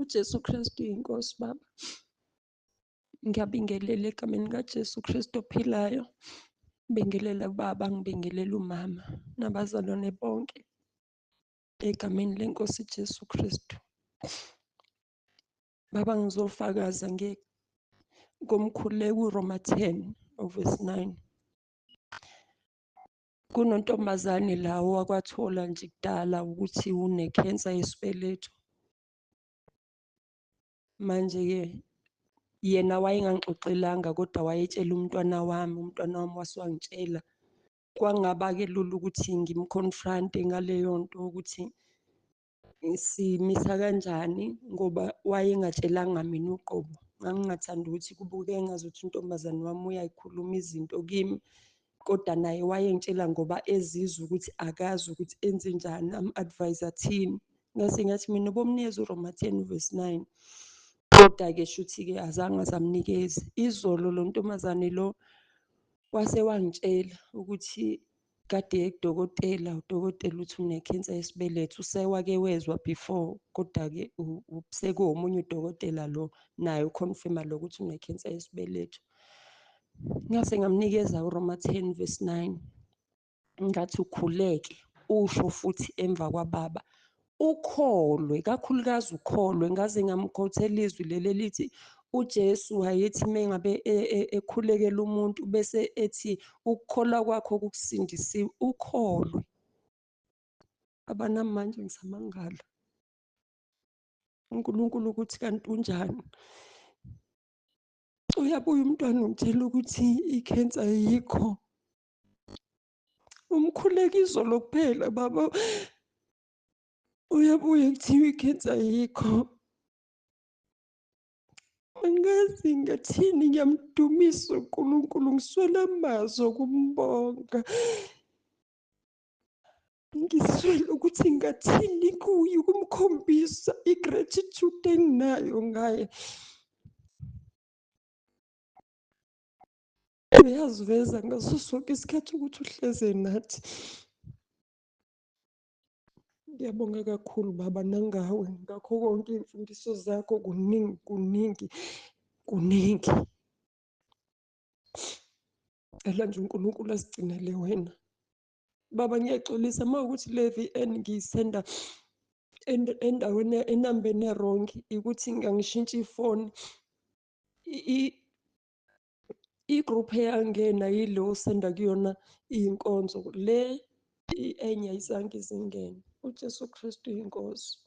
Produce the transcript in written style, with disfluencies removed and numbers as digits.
uJesu Kristu inkosi Baba. Ngiyabingelela egameni kaJesu Kristu ophilayo. Ngibingelela ubaba, ngibingelela umama nabazalwane bonke egameni lenkosi Jesu Kristu. Baba, ngizofakaza ngomkhuleko uRoma 10 verse 9. Kunontombazane lawo wakwathola nje kudala ukuthi unekhensa yesibeletho. Manje-ke yena wayengangixoxelanga kodwa wayetshela umntwana wami wase wangitshela. Kwangaba-ke lula ukuthi ngimconfront-e ngaleyo nto ukuthi simisa kanjani ngoba wayengatshelanga mina uqobo. Ngangingathanda ukuthi kubuke ngazuthi untombazane wami uyayikhuluma izinto kimi, kodwa naye wayengitshela ngoba ezizwa ukuthi akazi ukuthi enze njani, am-advise athini. Ngase ngathi mina bomnikeza uRoma 10 verse 9. Kodwa-ke shuthi-ke azange zamnikeza. Izolo lo ntombazane lo wase wangitshela ukuthi kade udokotela uthi unekhensa yesibeletho. Usewake wezwa before, kodwa-ke sekuwomunye udokotela lo naye ukhonfirma lo ukuthi unekhensa yesibeletho. Ngase ngamnikeza uRoma 10 verse 9. Ngathi ukhuleke usho futhi emva kwababa. Ukholwe, kakhulukazi ukholwe. Ngaze ngamkhothela izwi leli lithi uJesu wayethi mengabe ekhulekela umuntu bese ethi ukukholwa kwakho kukusindisiwe. Ukholwe. Abanamanje ngisamangala uNkulunkulu ukuthi kanti unjani. Uyabuya umntwana umtshela ukuthi ikhensa ayikho. Umkhulekiso lokuphela baba. Uyabuya kuthiwa ikhensa ayikho. Angazi ngathini, ngiyamdumisa uNkulunkulu, ngiswela amazwi okumbonga. Ngiswele ukuthi ngathini kuye ukumkhombisa i-gratitude enginayo ngaye. Uyaziveza ngaso sonke isikhathi ukuthi uhleze nathi. Ngiyabonga kakhulu baba nangawe ngakho konke iy'mfundiso zakho kuningi. Cela nje uNkulunkulu asigcinele wena. Baba, ngiyaxolisa uma ukuthi le VN ngiyisenda endaweni enambeni e-wrong, ukuthi ngangishintsha ifoni. I-group eyangena yile osenda kuyona iy'nkonzo. Le enye ayizange zingene. uJesu Kristu inkosi.